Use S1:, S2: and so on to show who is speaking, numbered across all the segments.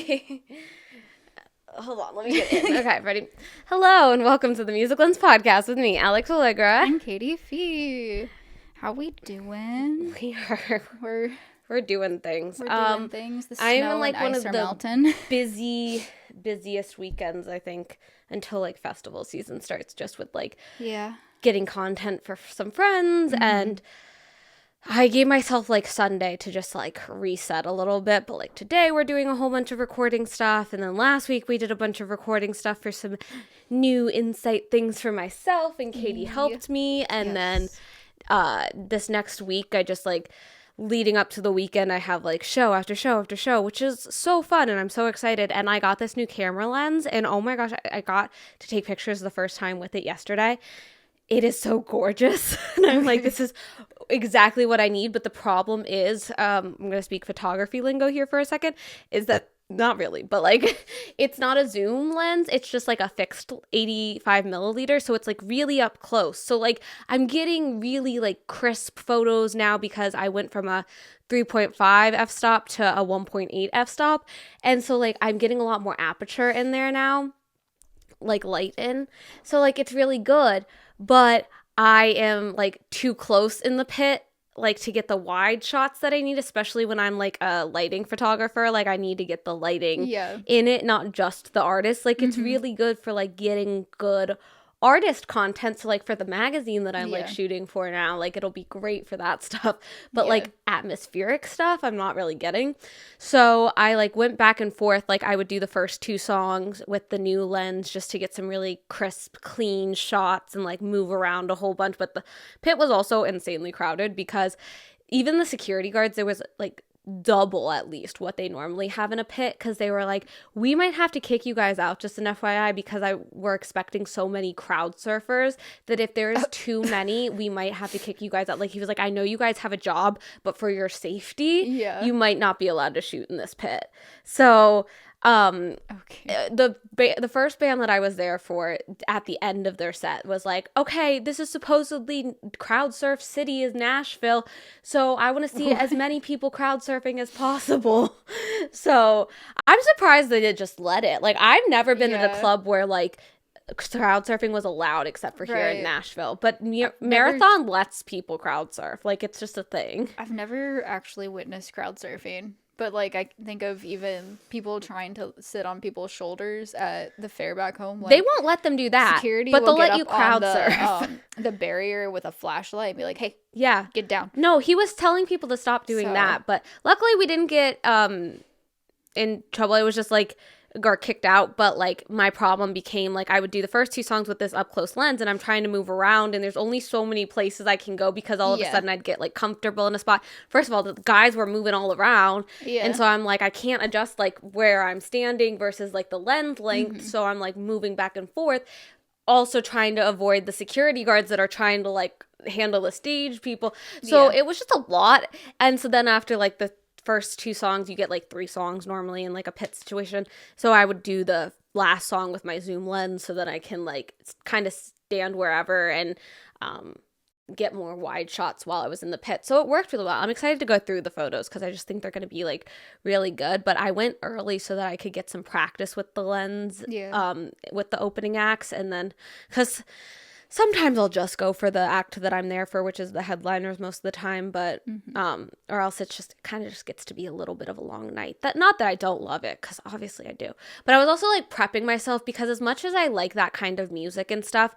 S1: Okay. Hold on, let me get in. Okay, ready? Hello, and welcome to the Music Lens podcast with me, Alex Allegra.
S2: And Katie Fee. How we doing?
S1: We're doing things.
S2: We're doing things. The
S1: I'm in
S2: snow
S1: like
S2: and
S1: one
S2: ice
S1: of
S2: are
S1: the
S2: melting.
S1: busiest weekends, I think, until like festival season starts, just with like
S2: Yeah.
S1: getting content for some friends. And I gave myself like Sunday to just like reset a little bit, but like today we're doing a whole bunch of recording stuff, and then last week we did a bunch of recording stuff for some new insight things for myself, and Katie helped me. And then this next week I just like, leading up to the weekend, I have like show after show after show, which is so fun, and I'm so excited. And I got this new camera lens, and oh my gosh, I got to take pictures the first time with it yesterday. It is so gorgeous. And I'm like, this is exactly what I need. But the problem is, I'm going to speak photography lingo here for a second, is that not really, but like, it's not a zoom lens. It's just like a fixed 85 milliliter. So it's like really up close. So like, I'm getting really like crisp photos now because I went from a 3.5 f-stop to a 1.8 f-stop. And so like, I'm getting a lot more aperture in there now, like light in. So like, it's really good. But I am like too close in the pit, like to get the wide shots that I need, especially when I'm like a lighting photographer. Like I need to get the lighting in it, not just the artist. Like it's really good for like getting good artist content. So like for the magazine that I'm like shooting for now, like it'll be great for that stuff. But like atmospheric stuff, I'm not really getting. So I like went back and forth. Like I would do the first 2 songs with the new lens just to get some really crisp, clean shots and like move around a whole bunch. But the pit was also insanely crowded because even the security guards, there was like double at least what they normally have in a pit, because they were like, we might have to kick you guys out, just an FYI, because we're expecting so many crowd surfers that if there is too many, we might have to kick you guys out. Like he was like, I know you guys have a job, but for your safety, you might not be allowed to shoot in this pit. So the first band that I was there for at the end of their set was like, okay, this is supposedly crowd surf city is Nashville, so I want to see as many people crowd surfing as possible. So I'm surprised they did just let it. Like I've never been at a club where like crowd surfing was allowed except for here in Nashville, but Marathon lets people crowd surf. Like it's just a thing.
S2: I've never actually witnessed crowd surfing. But, like, I think of even people trying to sit on people's shoulders at the fair back home. Like,
S1: they won't let them do that.
S2: Security
S1: but they'll
S2: will
S1: let you crowd surf.
S2: The barrier with a flashlight and be like, hey, get down.
S1: No, he was telling people to stop doing that. But luckily we didn't get in trouble. It was just, like, got kicked out. But, like, my problem became, like, I would do the first 2 songs with this up-close lens, and I'm trying to move around, and there's only so many places I can go because all of a sudden I'd get, like, comfortable in a spot. First of all, the guys were moving all around, and so I'm like, I can't adjust, like, where I'm standing versus, like, the lens length, so I'm, like, moving back and forth, also trying to avoid the security guards that are trying to, like, handle the stage people. So it was just a lot, and so then after, like, the first 2 songs, you get like 3 songs normally in like a pit situation, so I would do the last song with my zoom lens so that I can like kind of stand wherever and get more wide shots while I was in the pit. So it worked really well. I'm excited to go through the photos because I just think they're going to be like really good. But I went early so that I could get some practice with the lens with the opening acts, and then because sometimes I'll just go for the act that I'm there for, which is the headliners most of the time, but or else it's just kind of just gets to be a little bit of a long night. Not that I don't love it, because obviously I do, but I was also like prepping myself because as much as I like that kind of music and stuff,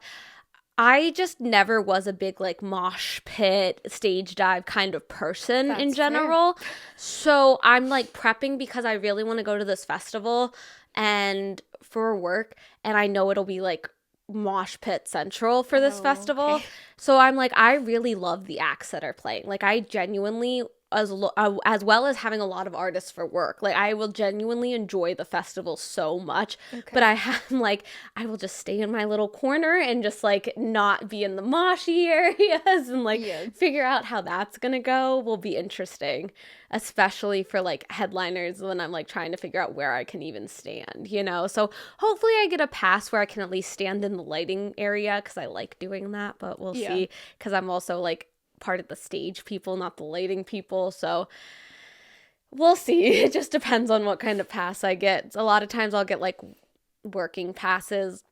S1: I just never was a big like mosh pit, stage dive kind of person in general. Fair. So I'm like prepping because I really want to go to this festival and for work, and I know it'll be like mosh pit central for this festival. Okay. So I'm like, I really love the acts that are playing. Like I genuinely, as well as having a lot of artists for work, like I will genuinely enjoy the festival so much. But I'm like, I will just stay in my little corner and just like not be in the moshy areas and like figure out how that's gonna go. Will be interesting, especially for like headliners when I'm like trying to figure out where I can even stand, you know. So hopefully I get a pass where I can at least stand in the lighting area, because I like doing that, but we'll see, because I'm also like part of the stage people, not the lighting people. So We'll see. It just depends on what kind of pass I get. A lot of times I'll get like working passes,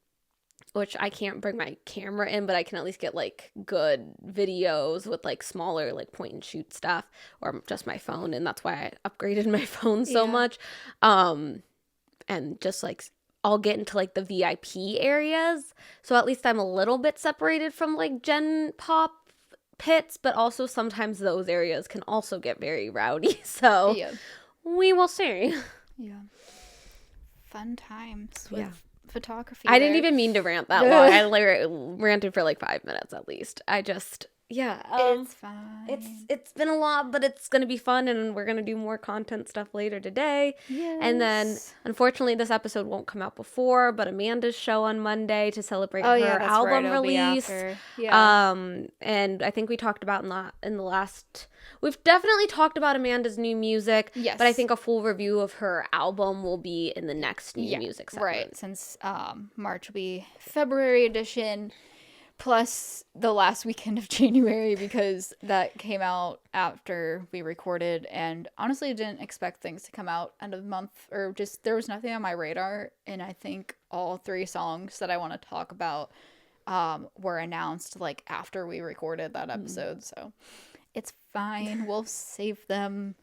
S1: which I can't bring my camera in, but I can at least get like good videos with like smaller like point and shoot stuff, or just my phone, and that's why I upgraded my phone so much. And just like I'll get into like the VIP areas, so at least I'm a little bit separated from like Gen Pop pits, but also sometimes those areas can also get very rowdy. So we will see.
S2: Yeah. Fun times with photography.
S1: I didn't even mean to rant that long. I ranted for like 5 minutes at least.
S2: It's fine.
S1: It's been a lot, but it's gonna be fun, and we're gonna do more content stuff later today. Yes. And then unfortunately this episode won't come out before, but Amanda's show on Monday to celebrate her album release. And I think we talked about in the last, we've definitely talked about Amanda's new music. Yes. But I think a full review of her album will be in the next new music segment.
S2: Right. Since March will be February edition. Plus the last weekend of January, because that came out after we recorded, and honestly didn't expect things to come out end of the month, or just there was nothing on my radar, and I think all 3 songs that I want to talk about were announced like after we recorded that episode, so it's fine. We'll save them.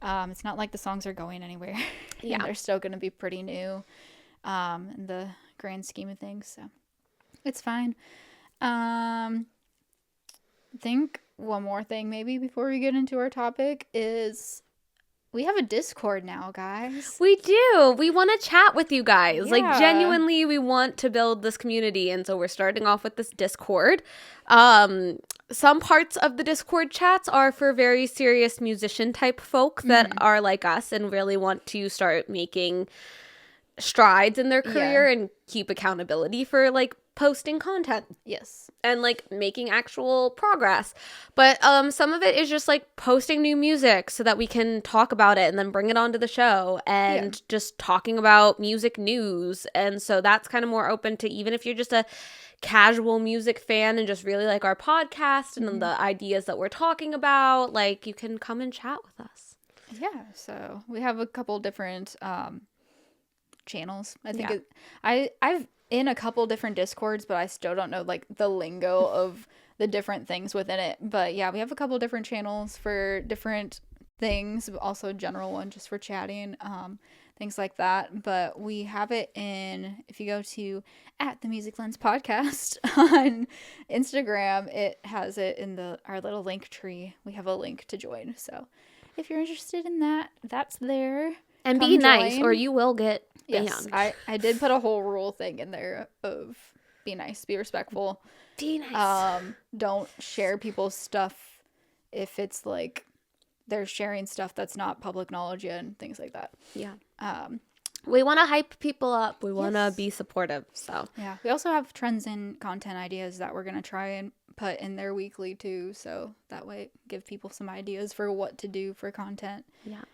S2: It's not like the songs are going anywhere. Yeah. They're still going to be pretty new in the grand scheme of things, so it's fine. I think one more thing maybe before we get into our topic is we have a Discord now, guys.
S1: We do. We want to chat with you guys. Yeah. Like, genuinely, we want to build this community, and so we're starting off with this Discord. Some parts of the Discord chats are for very serious musician type folk that are like us and really want to start making strides in their career and keep accountability for like posting content.
S2: Yes.
S1: And like making actual progress. But some of it is just like posting new music so that we can talk about it and then bring it onto the show, and just talking about music news. And so that's kind of more open to, even if you're just a casual music fan and just really like our podcast and the ideas that we're talking about, like, you can come and chat with us.
S2: Yeah. So we have a couple different channels. I think I've in a couple different Discords, but I still don't know like the lingo of the different things within it. But yeah, we have a couple different channels for different things, but also a general one just for chatting, things like that. But we have it in, if you go to @the Music Lens Podcast on Instagram, it has it in our little link tree. We have a link to join. So if you're interested in that, that's there.
S1: And be nice, or you will get banned.
S2: Yes, I did put a whole rule thing in there of be nice, be respectful.
S1: Be nice.
S2: Don't share people's stuff if it's like they're sharing stuff that's not public knowledge yet and things like that.
S1: Yeah. We want to hype people up. We want to be supportive. So
S2: yeah, we also have trends and content ideas that we're gonna try and put in there weekly too. So that way, give people some ideas for what to do for content.
S1: Yeah.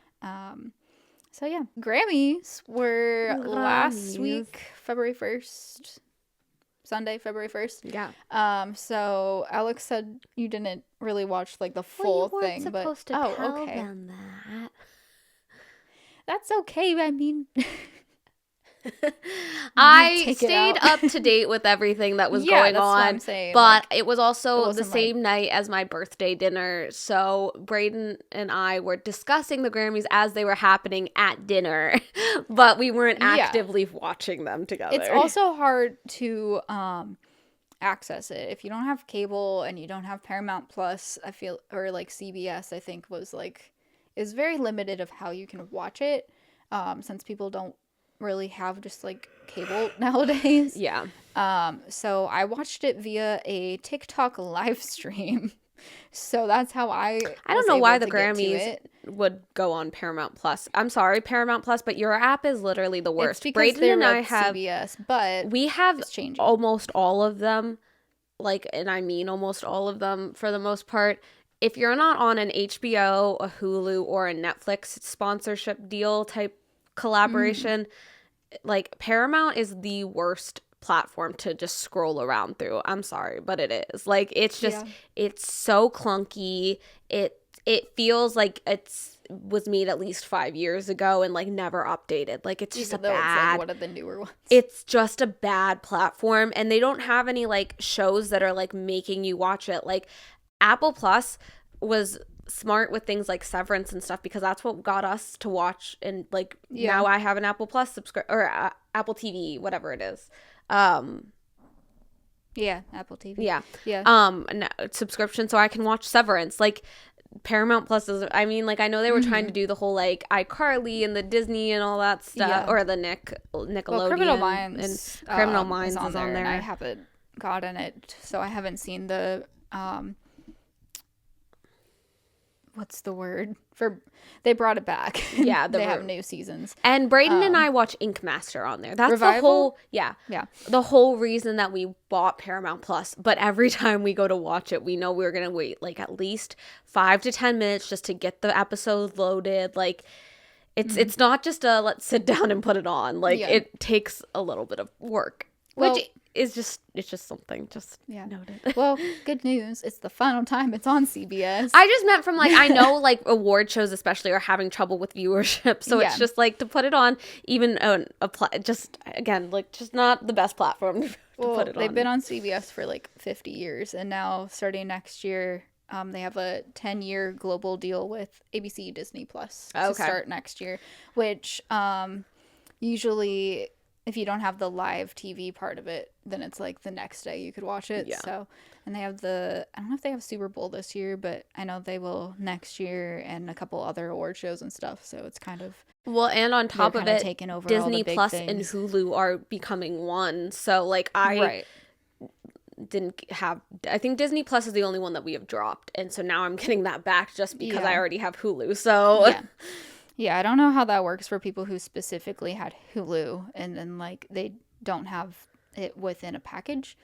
S2: So yeah, Grammys were last week, February 1st, Sunday, February 1st.
S1: Yeah.
S2: So Alex said you didn't really watch like the full thing, but
S1: supposed to tell them that.
S2: That's okay. I mean,
S1: I stayed up to date with everything that was going on, what I'm saying. But like, it was also the same night as my birthday dinner. So Braden and I were discussing the Grammys as they were happening at dinner, but we weren't actively watching them together.
S2: It's also hard to access it if you don't have cable and you don't have Paramount Plus. I feel, or like CBS, I think is very limited of how you can watch it, since people don't really have just like cable nowadays.
S1: Yeah.
S2: So I watched it via a TikTok live stream. So that's how I
S1: don't know why the Grammys would go on Paramount Plus. I'm sorry, Paramount Plus, but your app is literally the worst.
S2: It's because Braden and I have CBS, but
S1: we have almost all of them. Like, and I mean almost all of them for the most part. If you're not on an HBO, a Hulu, or a Netflix sponsorship deal type collaboration, like, Paramount is the worst platform to just scroll around through. I'm sorry, but it is. Like, it's just it's so clunky. it feels like was made at least 5 years ago and like never updated. Like it's just
S2: Even though it's like one of the newer ones.
S1: It's just a bad platform, and they don't have any like shows that are like making you watch it. Like Apple Plus was smart with things like Severance and stuff, because that's what got us to watch. And like now I have an Apple Plus Apple TV, whatever it is.
S2: Yeah, Apple TV.
S1: Yeah. Subscription, so I can watch Severance. Like Paramount Plus is, I mean, like I know they were trying to do the whole like iCarly and the Disney and all that stuff, or the Nickelodeon.
S2: Well, Criminal Minds,
S1: and Criminal Minds is on there.
S2: And I haven't gotten it, so I haven't seen the what's the word for, they brought it back.
S1: Yeah,
S2: they have new seasons.
S1: And Brayden and I watch Ink Master on there. That's
S2: Revival?
S1: The whole reason that we bought Paramount Plus. But every time we go to watch it, we know we're gonna wait like at least 5 to 10 minutes just to get the episode loaded. Like it's not just a let's sit down and put it on. Like it takes a little bit of work, which is just something just noted.
S2: Well, good news, it's the final time it's on CBS.
S1: I just meant from like, I know like award shows especially are having trouble with viewership, so it's just like to put it on even just again like just not the best platform to put it on.
S2: They've been on CBS for like 50 years, and now starting next year they have a 10-year global deal with ABC Disney Plus to start next year, which usually if you don't have the live TV part of it, then it's like the next day you could watch it. Yeah. So, and they have I don't know if they have Super Bowl this year, but I know they will next year, and a couple other award shows and stuff. So it's kind of,
S1: well, and on top of it,
S2: taking over
S1: Disney Plus
S2: things.
S1: and Hulu are becoming one. So like I think Disney Plus is the only one that we have dropped, and so now I'm getting that back just because I already have Hulu. So
S2: yeah, I don't know how that works for people who specifically had Hulu and then like they don't have it within a package.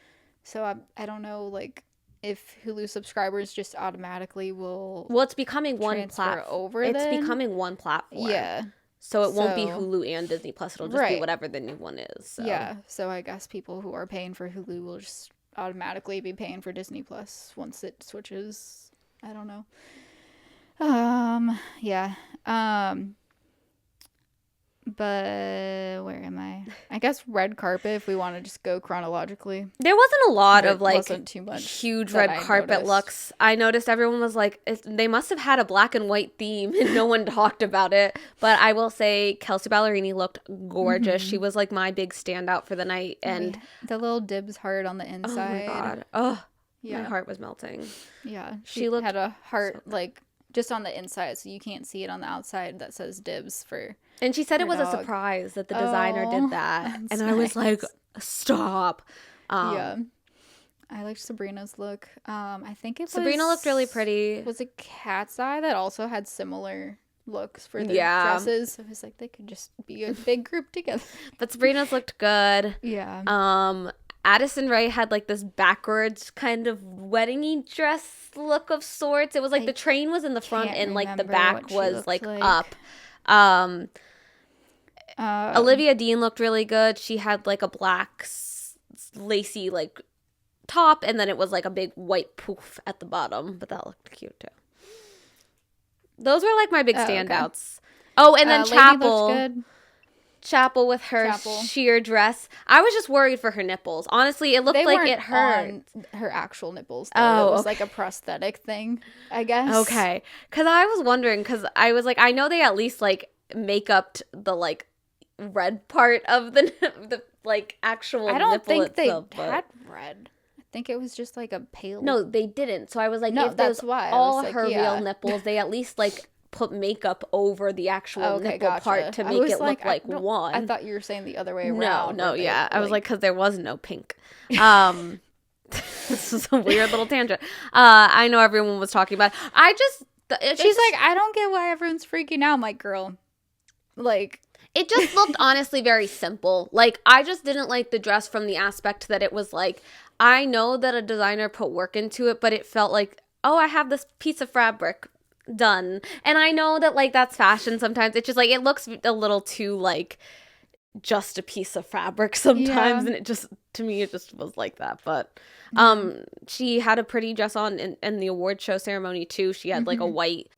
S2: So I don't know like if Hulu subscribers just automatically will.
S1: Well, it's becoming one platform. It's becoming one platform.
S2: Yeah.
S1: So it won't be Hulu and Disney Plus. It'll just be whatever the new one is. So.
S2: Yeah. So I guess people who are paying for Hulu will just automatically be paying for Disney Plus once it switches. I don't know. But where am I? I guess red carpet, if we want to just go chronologically.
S1: There wasn't a lot of like
S2: wasn't too much
S1: huge red carpet looks. I noticed everyone was like, they must have had a black and white theme and no one talked about it. But I will say Kelsey Ballerini looked gorgeous. She was like my big standout for the night. And
S2: the little Dibs heart on the inside.
S1: Oh my God. Oh, my heart was melting.
S2: Yeah. She had a heart like just on the inside, so you can't see it on the outside, that says Dibs for.
S1: And she said it was a surprise that the designer did that. And nice. I was like, stop.
S2: I liked Sabrina's look. I think
S1: Sabrina looked really pretty.
S2: Was it Cat's Eye that also had similar looks for their dresses? So it was like they could just be a big group together.
S1: But Sabrina's looked good.
S2: Yeah.
S1: Addison Rae had like this backwards kind of wedding-y dress look of sorts. It was like the train was in the front and like the back was like up. Olivia Dean looked really good. She had like a black lacy like top, and then it was like a big white poof at the bottom, but that looked cute too. Those were like my big standouts. Okay. Oh, and then Chapel with her sheer dress. I was just worried for her nipples. Honestly, it looked like it hurt.
S2: On her actual nipples, though. It was like a prosthetic thing, I guess.
S1: Okay. Because I was wondering, because I was like, I know they at least like make up the like red part of the like actual nipple.
S2: I don't think
S1: itself,
S2: they had red. I think it was just like a pale.
S1: No, they didn't. So I was like,
S2: no,
S1: if
S2: that's why
S1: all her real nipples, they at least like put makeup over the actual nipple part to make it look like one.
S2: I thought you were saying the other way around.
S1: No, yeah. I was like, because there was no pink. This is a weird little tangent. I know everyone was talking about. She's
S2: like, I don't get why everyone's freaking out. I'm like, girl, like.
S1: It just looked honestly very simple. Like, I just didn't like the dress from the aspect that it was like, I know that a designer put work into it, but it felt like, oh, I have this piece of fabric. Done. And I know that like that's fashion sometimes. It's just like it looks a little too like just a piece of fabric sometimes, and it just to me, it just was like that. But she had a pretty dress on in the award show ceremony too. She had like a white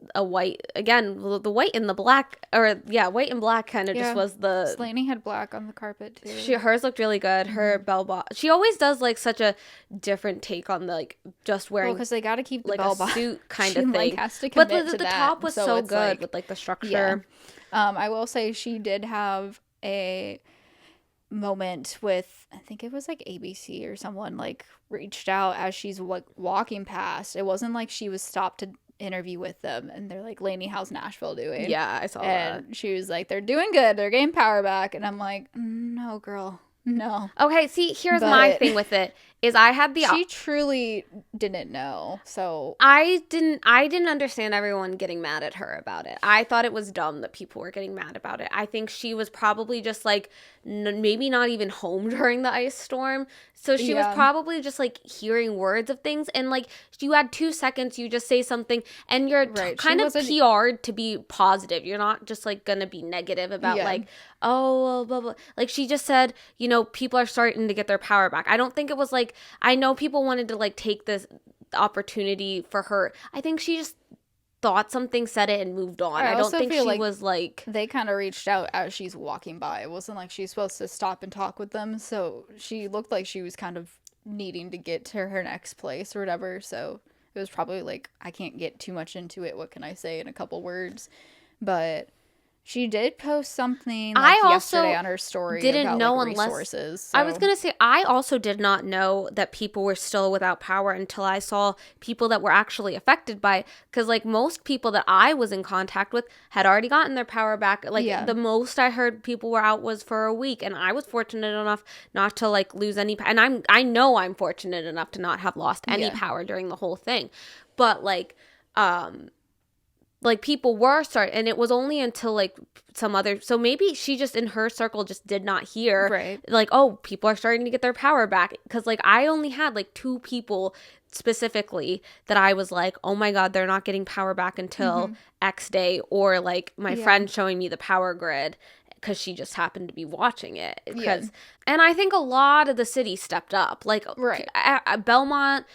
S1: again, the white and the black, or white and black kind of just was the.
S2: Slaney had black on the carpet too.
S1: Hers looked really good. Her bell bottom. She always does like such a different take on the, like just wearing
S2: because they got to keep the
S1: like
S2: bell
S1: a
S2: bottom
S1: suit kind of thing.
S2: Like, has to commit
S1: but
S2: to
S1: the
S2: that.
S1: top was so good
S2: like,
S1: with like the structure.
S2: Yeah. I will say she did have a moment with, I think it was like ABC or someone like reached out as she's walking past. It wasn't like she was stopped to interview with them and they're like, Lainey, how's Nashville doing?
S1: Yeah, I saw that.
S2: And she was like, they're doing good, they're getting power back. And I'm like, no, girl, no.
S1: Okay, see, here's my thing with it is I had the
S2: she truly didn't know. So
S1: I didn't understand everyone getting mad at her about it. I thought it was dumb that people were getting mad about it. I think she was probably just like maybe not even home during the ice storm. So she was probably just like hearing words of things, and like you had 2 seconds, you just say something and you're kind of PR'd to be positive. You're not just like gonna be negative about like, oh, blah, blah. Like she just said, you know, people are starting to get their power back. I don't think it was like, I know people wanted to like take this opportunity for her. I think she just thought something, said it, and moved on. I don't think she was like,
S2: they kind of reached out as she's walking by. It wasn't like she's supposed to stop and talk with them, so she looked like she was kind of needing to get to her next place or whatever. So it was probably like, I can't get too much into it, what can I say in a couple words? But she did post something like yesterday on her story. Didn't about, know like, resources. So.
S1: I was gonna say, I also did not know that people were still without power until I saw people that were actually affected by it. Because like most people that I was in contact with had already gotten their power back. Like the most I heard people were out was for a week, and I was fortunate enough not to like lose any. And I know I'm fortunate enough to not have lost any power during the whole thing, but like people were starting, and it was only until like some other, so maybe she just in her circle just did not hear like, oh, people are starting to get their power back. Because like I only had like 2 people specifically that I was like, oh my god, they're not getting power back until X day, or like my friend showing me the power grid because she just happened to be watching it. And I think a lot of the city stepped up, like Belmont,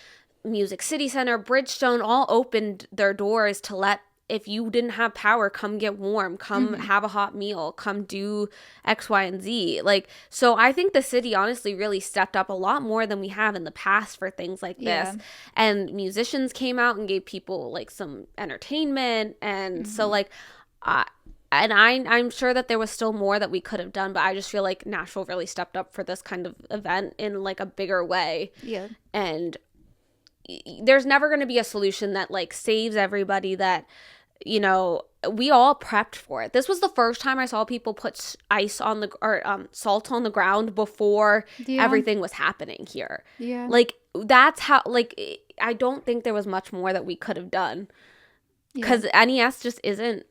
S1: Music City Center, Bridgestone all opened their doors to let, if you didn't have power, come get warm, come have a hot meal, come do X, Y, and Z. Like, so I think the city honestly really stepped up a lot more than we have in the past for things like this. And musicians came out and gave people like some entertainment. And so like, I'm sure that there was still more that we could have done, but I just feel like Nashville really stepped up for this kind of event in like a bigger way. Yeah. And there's never going to be a solution that like saves everybody, that, you know, we all prepped for it. This was the first time I saw people put ice on the, or salt on the ground before everything was happening here. Yeah. Like that's how, like, I don't think there was much more that we could have done, because NES just isn't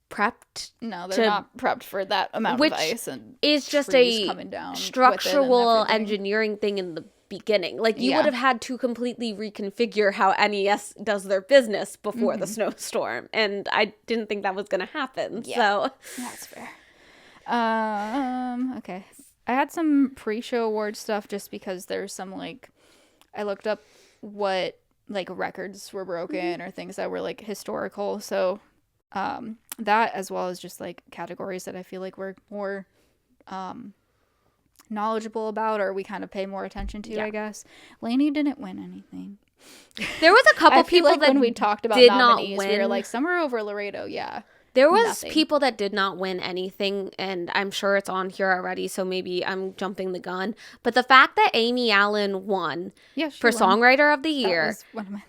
S1: prepped.
S2: No, they're not prepped for that amount of ice, and
S1: it's just a structural engineering thing in the beginning. Like you would have had to completely reconfigure how NES does their business before the snowstorm, and I didn't think that was going to happen. So
S2: that's fair. Okay, I had some pre-show award stuff just because there's some, like, I looked up what like records were broken or things that were like historical, so that, as well as just like categories that I feel like we're more knowledgeable about, or we kind of pay more attention to, I guess. Lainey didn't win anything.
S1: There was a couple people
S2: like
S1: that
S2: when we talked about
S1: did
S2: nominees,
S1: not win.
S2: We were like, somewhere over Laredo,
S1: There was people that did not win anything, and I'm sure it's on here already, so maybe I'm jumping the gun. But the fact that Amy Allen won for Songwriter of the Year,
S2: that was one of my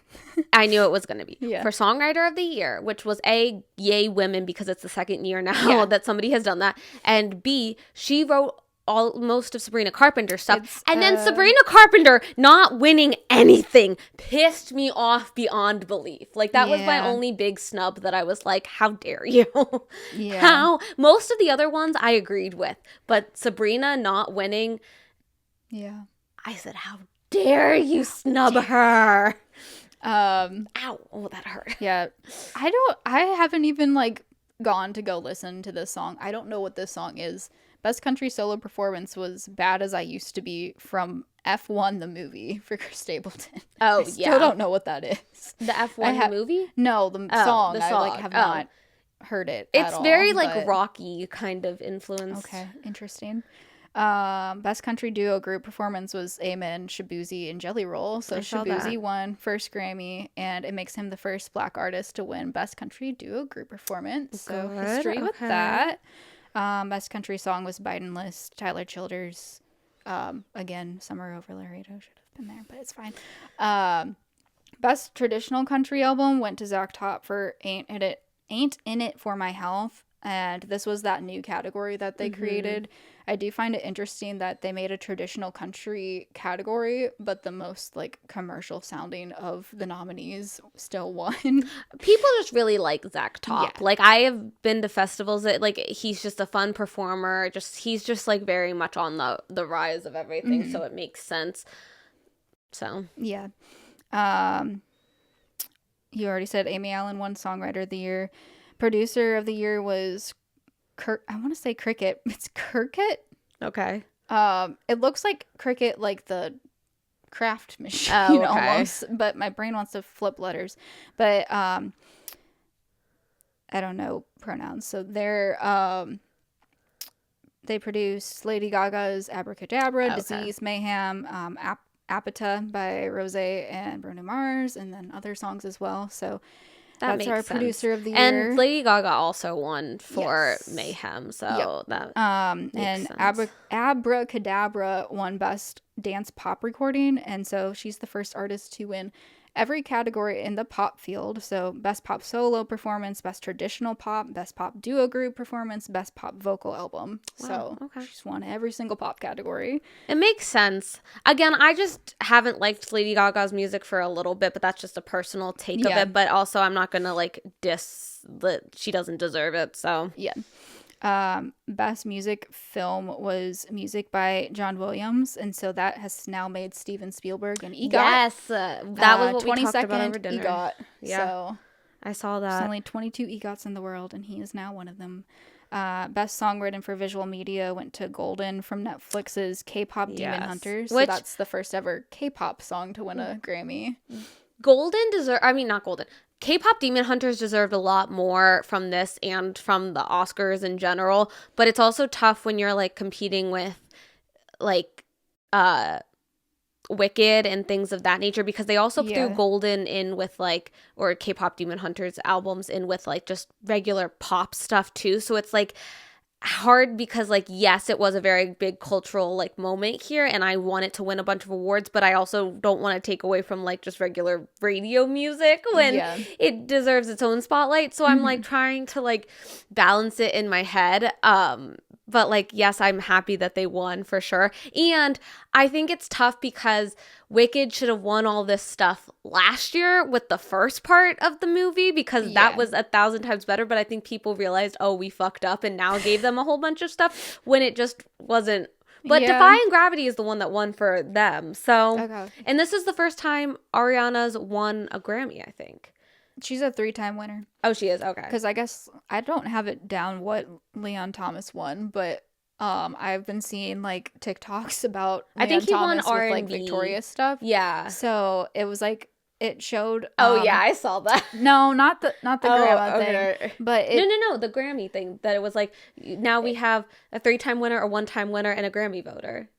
S1: I knew it was going to be. For Songwriter of the Year, which was A, yay women, because it's the second year now that somebody has done that, and B, she wrote most of Sabrina Carpenter's stuff, and then Sabrina Carpenter not winning anything pissed me off beyond belief. Like, that was my only big snub, that I was like, how dare you? How? Most of the other ones I agreed with, but Sabrina not winning, I said, how dare you snub her? Ow, oh, that hurt.
S2: I haven't even like gone to go listen to this song. I don't know what this song is, Best country solo performance was Bad as I Used to Be from F1 the movie for Chris Stapleton.
S1: Oh,
S2: I still don't know what that is.
S1: The F1 movie?
S2: No, the song.
S1: The
S2: I like
S1: song.
S2: have not heard it
S1: It's
S2: at all.
S1: very like rocky kind of influence.
S2: Okay, interesting. Best country duo group performance was Amen, Shabuzi, and Jelly Roll. So Shabuzi won first Grammy, and it makes him the first Black artist to win Best Country Duo Group Performance. So history with that. Best country song was Biden List, Tyler Childers. Again, Summer Over Laredo should have been there, but it's fine. Best traditional country album went to Zach Top for Ain't In It For My Health. And this was that new category that they created. I do find it interesting that they made a traditional country category, but the most like commercial sounding of the nominees still won.
S1: People just really like Zach Top. Yeah. Like, I have been to festivals that like he's just a fun performer. He's just like very much on the rise of everything, so it makes sense. So
S2: yeah. You already said Amy Allen won Songwriter of the Year. Producer of the year was I want to say Cricket. It's Cricket.
S1: Okay.
S2: It looks like Cricket, like the craft machine almost, but my brain wants to flip letters. But I don't know pronouns. So they produced Lady Gaga's Abracadabra, Disease, Mayhem, Apata by Rose and Bruno Mars, and then other songs as well. So that's our producer of the year.
S1: And Lady Gaga also won for Mayhem, so that makes sense.
S2: Abracadabra won Best Dance Pop Recording, and so she's the first artist to win every category in the pop field. So Best Pop Solo Performance, Best Traditional Pop, Best Pop Duo Group Performance, Best Pop Vocal Album.
S1: Wow,
S2: so she's won every single pop category.
S1: It makes sense. Again, I just haven't liked Lady Gaga's music for a little bit, but that's just a personal take of it. But also, I'm not gonna like diss that she doesn't deserve it. So
S2: yeah. Best music film was music by John Williams, and so that has now made Steven Spielberg an EGOT.
S1: Yes, that was what we talked about over dinner.
S2: EGOT.
S1: Yeah, so I saw that.
S2: There's only 22 EGOTs in the world, and he is now one of them. Best song written for visual media went to Golden from Netflix's K-pop Demon Hunters. So that's the first ever K-pop song to win a Grammy. K-pop
S1: Demon Hunters deserved a lot more from this and from the Oscars in general, but it's also tough when you're like competing with like Wicked and things of that nature, because they also threw Golden in with like, or K-pop Demon Hunters albums in with like just regular pop stuff too. So it's like hard because like, yes, it was a very big cultural like moment here and I want it to win a bunch of awards, but I also don't want to take away from like just regular radio music when it deserves its own spotlight. So I'm like trying to like balance it in my head. But like, yes, I'm happy that they won for sure. And I think it's tough because Wicked should have won all this stuff last year with the first part of the movie, because that was 1,000 times better. But I think people realized, oh, we fucked up, and now gave them a whole bunch of stuff when it just wasn't. But Defying Gravity is the one that won for them. So, and this is the first time Ariana's won a Grammy, I think.
S2: She's a 3-time winner.
S1: Oh, she is? Okay.
S2: Because I guess I don't have it down what Leon Thomas won, but I've been seeing like TikToks about Leon Thomas with R&B. Like Victoria stuff.
S1: Yeah.
S2: So it was like it showed.
S1: I saw that.
S2: No, not the grandma thing. But
S1: no, the Grammy thing. That it was like now we have a 3-time winner, a 1-time winner, and a Grammy voter.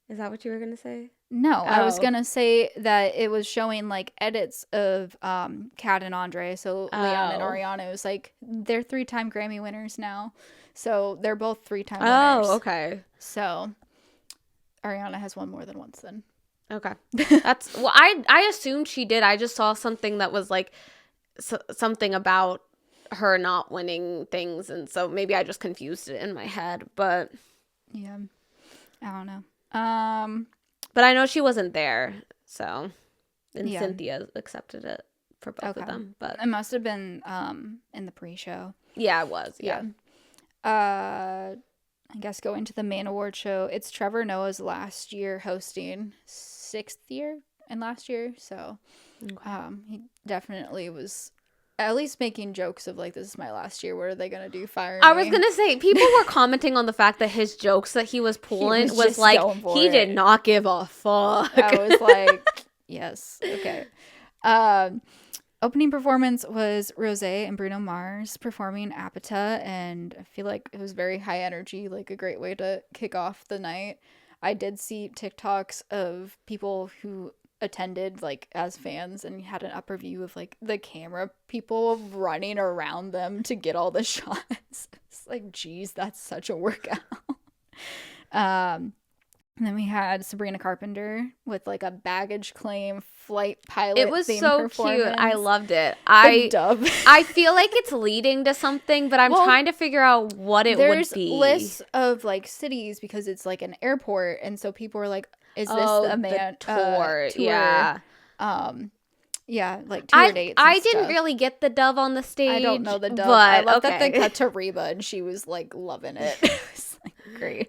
S1: Is that what you were gonna say?
S2: No, I was gonna say that it was showing like edits of Kat and Andre, so Leon and Ariana. It was like they're 3-time Grammy winners now, so they're both 3-time winners.
S1: Oh, okay.
S2: So Ariana has won more than once then.
S1: Okay, that's well. I assumed she did. I just saw something that was like something about her not winning things, and so maybe I just confused it in my head. But
S2: yeah, I don't know.
S1: But I know she wasn't there, so and Cynthia accepted it for both of them. But
S2: it must have been in the pre-show.
S1: Yeah, it was. Yeah.
S2: I guess going to the main award show. It's Trevor Noah's last year hosting, 6th year and last year, so he definitely was at least making jokes of like, this is my last year. What are they gonna do? Fire me?
S1: I was gonna say, people were commenting on the fact that his jokes that he was pulling was like, he did not give a fuck.
S2: I was like, yes, okay. Opening performance was Rosé and Bruno Mars performing Apata, and I feel like it was very high energy, like a great way to kick off the night. I did see TikToks of people who attended like as fans and had an upper view of like the camera people running around them to get all the shots. It's like, geez, that's such a workout. And then we had Sabrina Carpenter with like a baggage claim flight pilot.
S1: It was so cute. I loved it. I feel like it's leading to something, but I'm trying to figure out what it would be.
S2: There's lists of like cities because it's like an airport, and so people are like, "Is this a man
S1: tour?"
S2: Yeah. Yeah, like tour dates.
S1: I didn't really get the dove on the stage.
S2: I don't know the dove,
S1: but
S2: I love that they cut to Reba and she was like loving it. It was like great.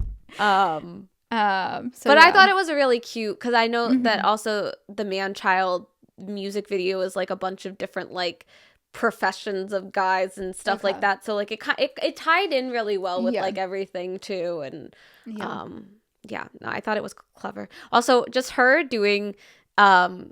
S1: But I thought it was really cute because I know that also the man-child music video is like a bunch of different like professions of guys and stuff like that. So like it tied in really well with like everything too. And I thought it was clever. Also, just her doing the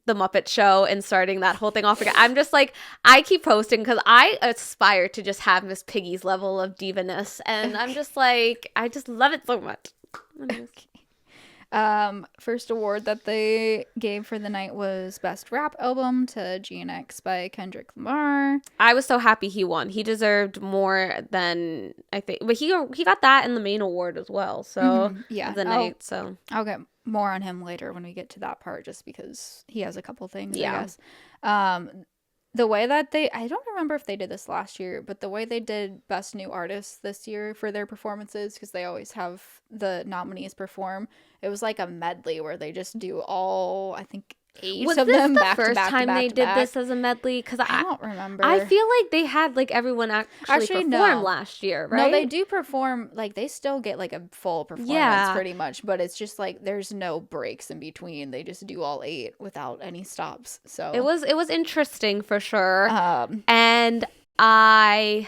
S1: Muppet Show and starting that whole thing off again. I'm just like, I keep posting because I aspire to just have Miss Piggy's level of diva-ness, and I'm just like, I just love it so much.
S2: First award that they gave for the night was Best Rap Album to GNX by Kendrick Lamar.
S1: I was so happy he won. He deserved more than I think, but he got that in the main award as well. So the night. So
S2: I'll get more on him later when we get to that part, just because he has a couple things.
S1: Yeah.
S2: I guess. The way that I don't remember if they did this last year, but the way they did Best New Artist this year for their performances, because they always have the nominees perform, it was like a medley where they just do all, I think, 8 of them back to back. Was this the first time they did this
S1: as a medley? Because
S2: I don't remember.
S1: I feel like they had like everyone actually perform last year, right?
S2: No, they do perform, like they still get like a full performance pretty much, but it's just like there's no breaks in between. They just do all 8 without any stops. So
S1: it was interesting for sure. And I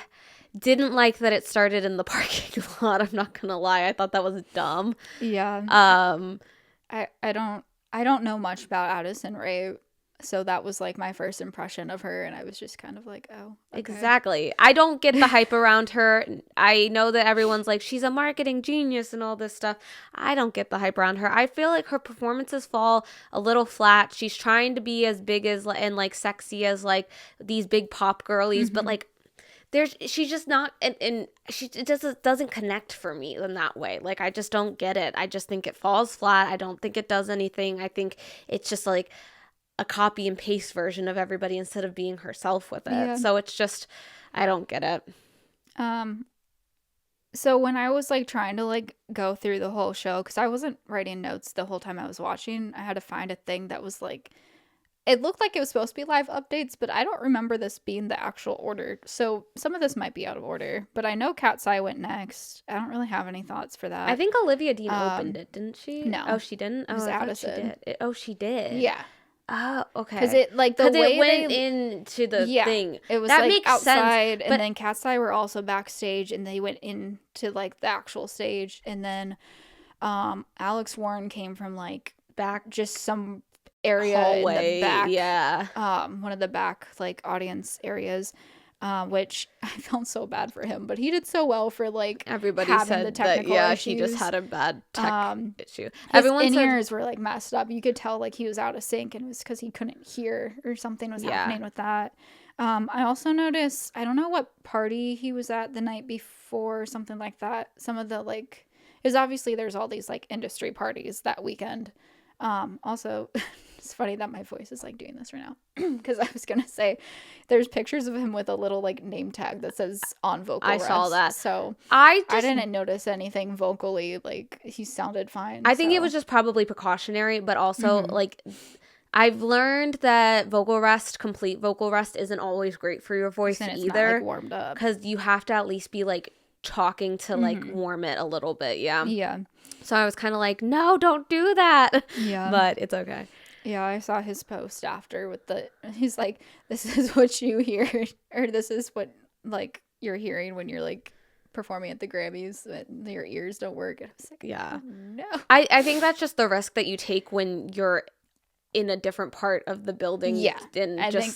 S1: didn't like that it started in the parking lot. I'm not gonna lie. I thought that was dumb.
S2: Yeah. I don't know much about Addison Rae, so that was like my first impression of her, and I was just kind of like, oh, okay.
S1: Exactly. I don't get the hype around her. I know that everyone's like, she's a marketing genius and all this stuff. I don't get the hype around her. I feel like her performances fall a little flat. She's trying to be as big as and like sexy as like these big pop girlies, but like she's just not, and it just doesn't connect for me in that way. Like, I just don't get it. I just think it falls flat. I don't think it does anything. I think it's just like a copy and paste version of everybody instead of being herself with it. Yeah. So it's just, I don't get it.
S2: So when I was like trying to like go through the whole show, because I wasn't writing notes the whole time I was watching, I had to find a thing that was like, it looked like it was supposed to be live updates, but I don't remember this being the actual order. So some of this might be out of order, but I know Cat's Eye went next. I don't really have any thoughts for that.
S1: I think Olivia Dean opened it, didn't she?
S2: No.
S1: Oh, she didn't? Oh, I thought she did. She did?
S2: Yeah.
S1: Oh, okay.
S2: Because it like the way
S1: it went into the thing.
S2: It was
S1: that
S2: like
S1: makes
S2: outside,
S1: sense,
S2: and then Cat's Eye were also backstage, and they went into like the actual stage, and then Alex Warren came from like back, just some area
S1: hallway,
S2: in the back,
S1: one
S2: of the back like audience areas, which I felt so bad for him, but he did so well for like
S1: everybody
S2: having
S1: said
S2: the technical
S1: that
S2: issues.
S1: he just had a bad tech issue.
S2: His in-ears were like messed up. You could tell like he was out of sync, and it was because he couldn't hear or something was happening with that. I also noticed, I don't know what party he was at the night before or something like that. Some of the like, because obviously there's all these like industry parties that weekend. Also, it's funny that my voice is like doing this right now, because I was gonna say there's pictures of him with a little like name tag that says on vocal rest.
S1: I saw that.
S2: So
S1: I
S2: didn't notice anything vocally. Like, he sounded fine.
S1: I think it was just probably precautionary, but also like I've learned that complete vocal rest isn't always great for your voice
S2: and it's
S1: either.
S2: Not, like, warmed up,
S1: because you have to at least be like talking to like warm it a little bit. Yeah.
S2: Yeah.
S1: So I was kind of like, no, don't do that.
S2: Yeah.
S1: But it's okay.
S2: Yeah, I saw his post after with he's like, this is what you hear, or this is what, like, you're hearing when you're, like, performing at the Grammys, but your ears don't work. And I was like,
S1: Yeah.
S2: oh, no.
S1: I think that's just the risk that you take when you're in a different part of the building.
S2: Yeah.
S1: And
S2: I think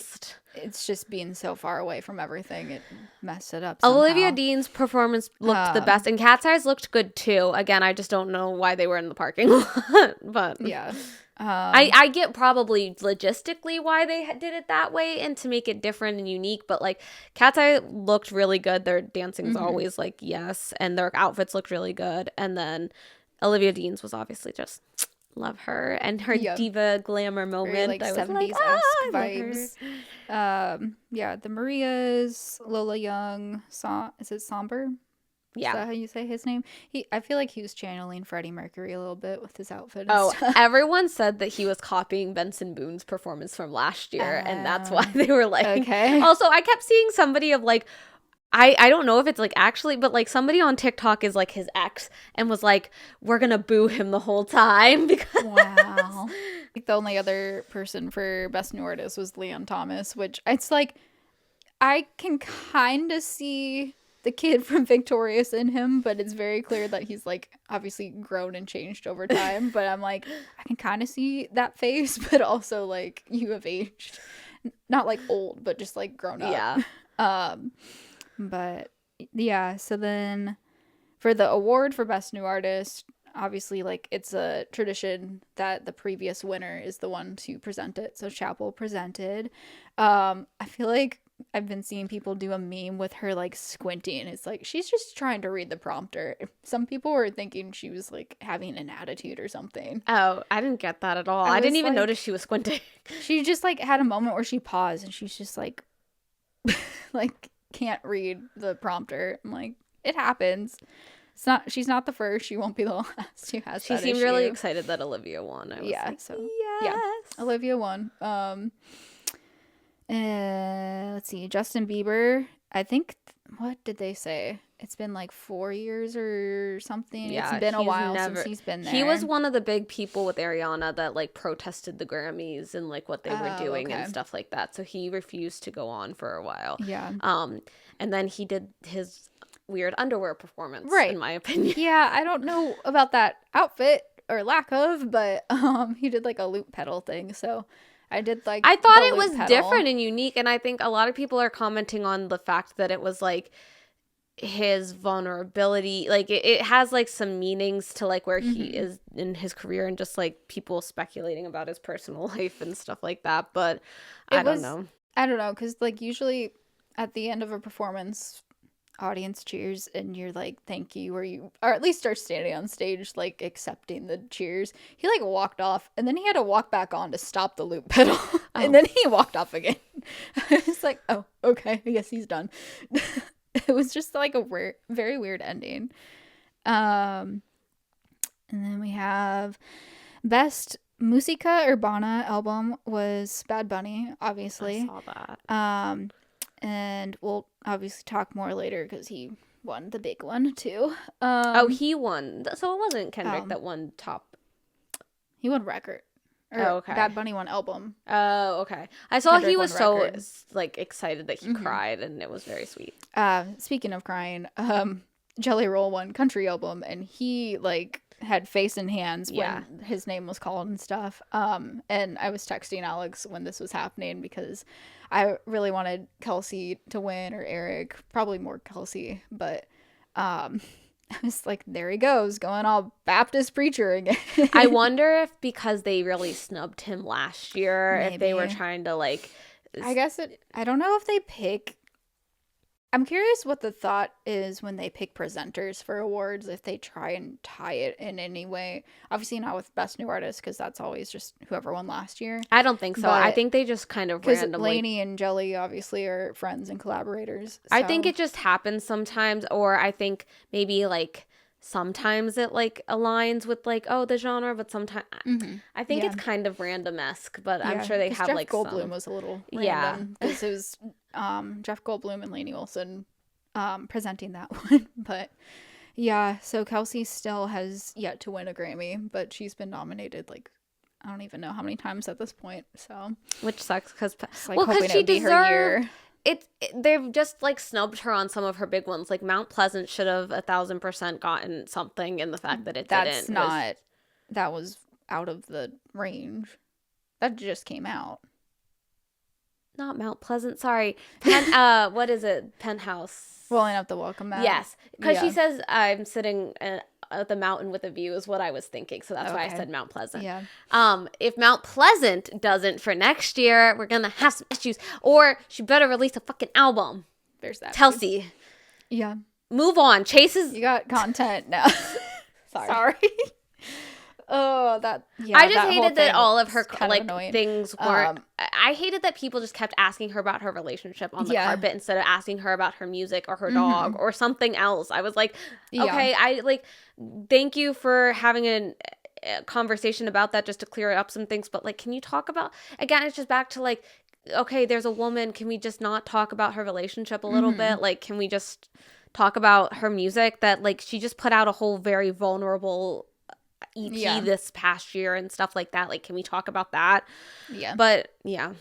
S2: it's just being so far away from everything. It messed it up somehow.
S1: Olivia Dean's performance looked the best, and Cat's Eyes looked good too. Again, I just don't know why they were in the parking lot, but
S2: yeah.
S1: I get probably logistically why they did it that way and to make it different and unique, but like Cat's Eye looked really good. Their dancing's always like yes, and their outfits looked really good. And then Olivia Dean's was obviously just love her and her diva glamour moment.
S2: Very, like, 70s-esque vibes. Yeah, the Marias, Lola Young, is it Somber?
S1: Yeah.
S2: Is that how you say his name? I feel like he was channeling Freddie Mercury a little bit with his outfit and stuff.
S1: Everyone said that he was copying Benson Boone's performance from last year, and that's why they were like...
S2: Okay.
S1: Also, I kept seeing somebody of, like... I don't know if it's, like, actually, but, like, somebody on TikTok is, like, his ex, and was like, we're gonna boo him the whole time, because...
S2: Wow. Like, the only other person for Best New Artist was Leon Thomas, which it's, like, I can kind of see the kid from Victorious in him, but it's very clear that he's, like, obviously grown and changed over time. But I'm like, I can kind of see that face, but also, like, you have aged. Not, like, old, but just, like, grown up.
S1: Yeah.
S2: But, yeah, so then for the award for Best New Artist, obviously, like, it's a tradition that the previous winner is the one to present it. So Chapel presented. I feel like I've been seeing people do a meme with her, like, squinting. It's like she's just trying to read the prompter. Some people were thinking she was, like, having an attitude or something.
S1: Oh, I didn't get that at all. I didn't even notice she was squinting.
S2: She just, like, had a moment where she paused and she's just like like, can't read the prompter. I'm like, it happens. She's not the first. She won't be the last who has that issue.
S1: She seemed really excited that Olivia won. I was like,
S2: so
S1: yes.
S2: Yeah, Olivia won. Let's see, Justin Bieber. I think what did they say? It's been like 4 years or something. Yeah, it's been a while since he's been there.
S1: He was one of the big people with Ariana that like protested the Grammys and like what they were doing and stuff like that. So he refused to go on for a while.
S2: Yeah.
S1: And then he did his weird underwear performance,
S2: right,
S1: in my opinion.
S2: Yeah, I don't know about that outfit or lack of, but he did like a loop pedal thing. So I did like
S1: I thought it was different and unique, and I think a lot of people are commenting on the fact that it was like his vulnerability, like it has like some meanings to like where he is in his career and just like people speculating about his personal life and stuff like that, but I don't know
S2: because like usually at the end of a performance audience cheers and you're like thank you, or at least start standing on stage like accepting the cheers. He like walked off and then he had to walk back on to stop the loop pedal and then he walked off again. I was like, oh okay, I guess he's done. It was just like a very weird ending. And then we have Best Musica Urbana album was Bad Bunny, obviously.
S1: I saw that.
S2: And we'll obviously talk more later because he won the big one too.
S1: He won. So it wasn't Kendrick that won top.
S2: He won record.
S1: Okay.
S2: Bad Bunny won album.
S1: Oh, okay. I saw Kendrick he was so
S2: record.
S1: like excited that he cried, and it was very sweet.
S2: Speaking of crying, Jelly Roll won country album, and he like had face and hands when his name was called and stuff. And I was texting Alex when this was happening because I really wanted Kelsey to win, or Eric, probably more Kelsey, but I was like, there he goes, going all Baptist preacher again.
S1: I wonder if because they really snubbed him last year, maybe. If they were trying to like...
S2: I don't know if they pick... I'm curious what the thought is when they pick presenters for awards, if they try and tie it in any way. Obviously not with Best New Artist, because that's always just whoever won last year.
S1: I don't think so. I think they just kind of randomly...
S2: Because Lainey and Jelly obviously are friends and collaborators. So.
S1: I think it just happens sometimes, or I think maybe like sometimes it like aligns with like, oh, the genre, but sometimes... I think it's kind of random-esque, but I'm sure they have
S2: Jeff
S1: like
S2: Goldblum was a little random. Because it was... Jeff Goldblum and Lainey Wilson presenting that one. But yeah, so Kelsey still has yet to win a Grammy, but she's been nominated like I don't even know how many times at this point. So,
S1: which sucks because
S2: like, hoping it would be her year.
S1: They've just like snubbed her on some of her big ones. Like Mount Pleasant should have 1,000% gotten something, and the fact that
S2: that was out of the range. That just came out.
S1: Not Mount Pleasant, sorry. What is it? Penthouse.
S2: Rolling Up the Welcome Mat.
S1: Yes, because she says I'm sitting at the mountain with a view is what I was thinking, so that's why I said Mount Pleasant.
S2: Yeah.
S1: If Mount Pleasant doesn't for next year, we're gonna have some issues. Or she better release a fucking album.
S2: There's that.
S1: Telsey.
S2: Yeah.
S1: Move on. Chase's.
S2: You got content now. Sorry. Oh, that. Yeah,
S1: I just hated that all of her like
S2: annoying.
S1: Things were. I hated that people just kept asking her about her relationship on the carpet instead of asking her about her music or her dog or something else. I was like, okay, I like. Thank you for having a conversation about that just to clear up some things. But like, can you talk about again? It's just back to like, okay, there's a woman. Can we just not talk about her relationship a little bit? Like, can we just talk about her music? That like she just put out a whole very vulnerable EP this past year and stuff like that. Like, can we talk about that? Yeah. But yeah.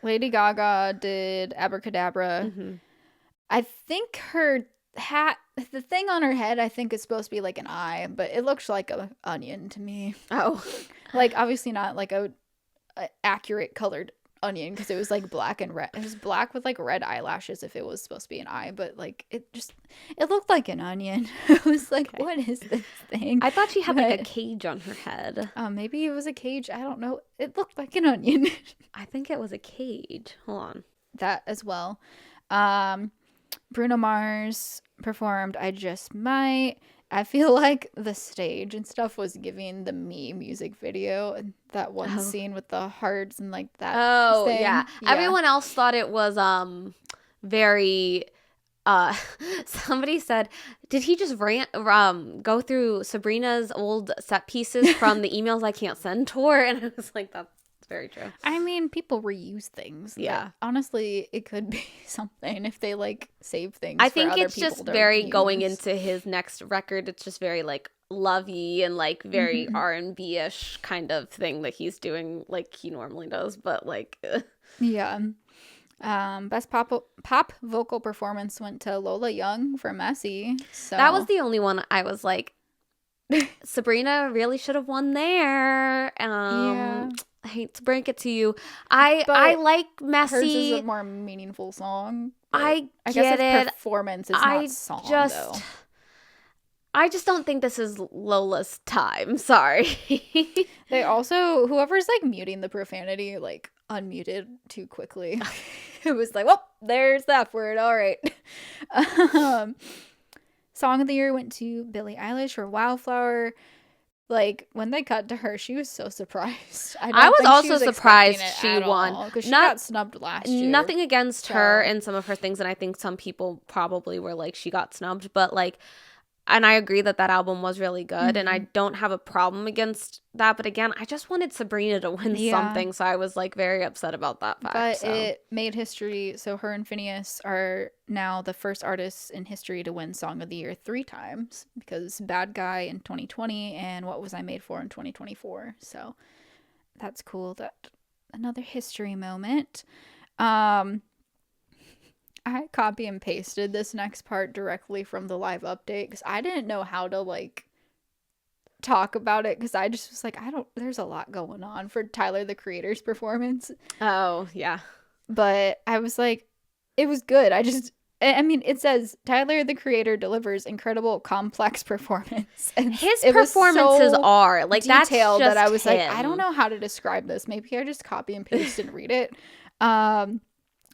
S2: Lady Gaga did Abracadabra. I think her hat, the thing on her head, I think is supposed to be like an eye, but it looks like a onion to me.
S1: Oh.
S2: Like, obviously not like a accurate colored onion, because it was like black and red. It was black with like red eyelashes if it was supposed to be an eye, but like it looked like an onion. It was like, what is this thing?
S1: I thought she had like a cage on her head.
S2: Maybe it was a cage. I don't know. It looked like an onion.
S1: I think it was a cage. Hold on.
S2: That as well. Bruno Mars performed I Just Might. I feel like the stage and stuff was giving the Me music video, and that one scene with the hearts and like that.
S1: Oh, thing. Yeah. Everyone else thought it was very somebody said, did he just go through Sabrina's old set pieces from the emails I can't send to her? And I was like, that's very true.
S2: I mean, people reuse things. Yeah. Honestly, it could be something if they like save things.
S1: I think it's just very going into his next record. It's just very like lovey and like very R&B-ish kind of thing that he's doing like he normally does. But like,
S2: yeah. Best pop vocal performance went to Lola Young for Messy. So
S1: that was the only one I was like, Sabrina really should have won there. Yeah. I hate to break it to you. I like Messy.
S2: Hers is a more meaningful song.
S1: I
S2: guess
S1: get it.
S2: Performance is not song, though.
S1: I just don't think this is Lola's time. Sorry.
S2: They also, whoever's like muting the profanity, like unmuted too quickly. It was like, well, there's that word. All right. Song of the year went to Billie Eilish for Wildflower. Like, when they cut to her, she was so surprised.
S1: I was also surprised she won.
S2: Because she got snubbed last year.
S1: Nothing against her and some of her things, and I think some people probably were like, she got snubbed. But, like, and I agree that album was really good, and I don't have a problem against that. But again, I just wanted Sabrina to win something, so I was, like, very upset about that fact.
S2: But it made history, so her and Phineas are now the first artists in history to win Song of the Year 3 times, because Bad Guy in 2020 and What Was I Made For in 2024. So that's cool. That another history moment. I copy and pasted this next part directly from the live update because I didn't know how to like talk about it, because I just was like, there's a lot going on for Tyler the Creator's performance.
S1: Oh, yeah.
S2: But I was like, it was good. I mean, it says Tyler the Creator delivers incredible complex performance. And
S1: his performances are like that's
S2: detailed
S1: just
S2: that I was
S1: him.
S2: like, I don't know how to describe this. Maybe I just copy and paste and read it.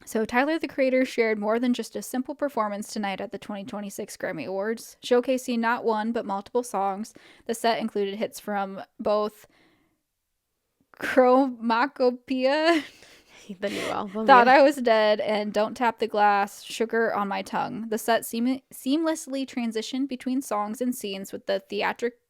S2: So Tyler the Creator shared more than just a simple performance tonight at the 2026 Grammy Awards, showcasing not one but multiple songs. The set included hits from both Chromacopia,
S1: the new album,
S2: Thought I Was Dead, and Don't Tap the Glass, Sugar on My Tongue. The set seamlessly transitioned between songs and scenes, with the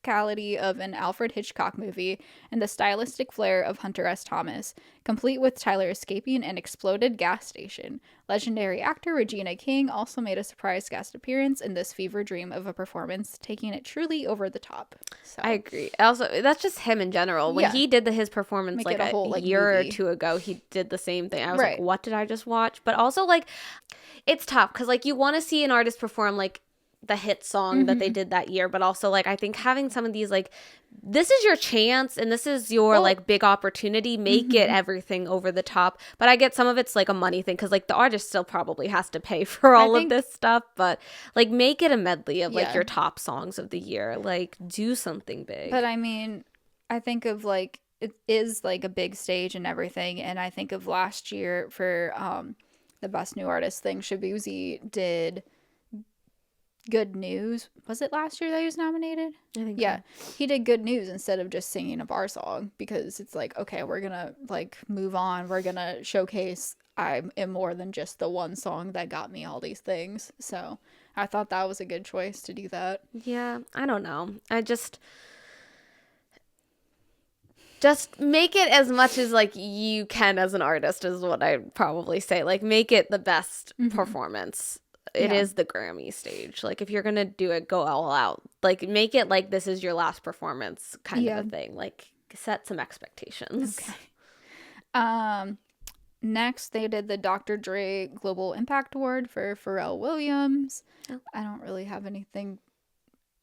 S2: of an Alfred Hitchcock movie and the stylistic flair of Hunter S. Thomas, complete with Tyler escaping an exploded gas station. Legendary actor Regina King also made a surprise guest appearance in this fever dream of a performance, taking it truly over the top. So
S1: I agree. Also, that's just him in general. When he did his performance
S2: Make
S1: like
S2: it a whole, like,
S1: year
S2: movie.
S1: or two ago, he did the same thing. I was
S2: Right.
S1: like, what did I just watch? But also, like, it's tough because, like, you want to see an artist perform, like, the hit song that they did that year, but also, like, I think having some of these, like, this is your chance and this is your like big opportunity, make it everything over the top. But I get some of it's like a money thing because like the artist still probably has to pay for all of this stuff, but like make it a medley of like your top songs of the year, like do something big.
S2: But I mean, I think of like it is like a big stage and everything, and I think of last year for the best new artist thing, Shabuzi did Good News. Was it last year that he was nominated?
S1: I think
S2: so. He did Good News instead of just singing a bar song, because it's like, okay, we're gonna like move on, we're gonna showcase I am more than just the one song that got me all these things. So I thought that was a good choice to do that.
S1: Yeah, I don't know, I just make it as much as like you can as an artist is what I'd probably say. Like make it the best performance. It is the Grammy stage. Like, if you're going to do it, go all out. Like, make it like this is your last performance kind of a thing. Like, set some expectations.
S2: Okay. Next, they did the Dr. Dre Global Impact Award for Pharrell Williams. Oh. I don't really have anything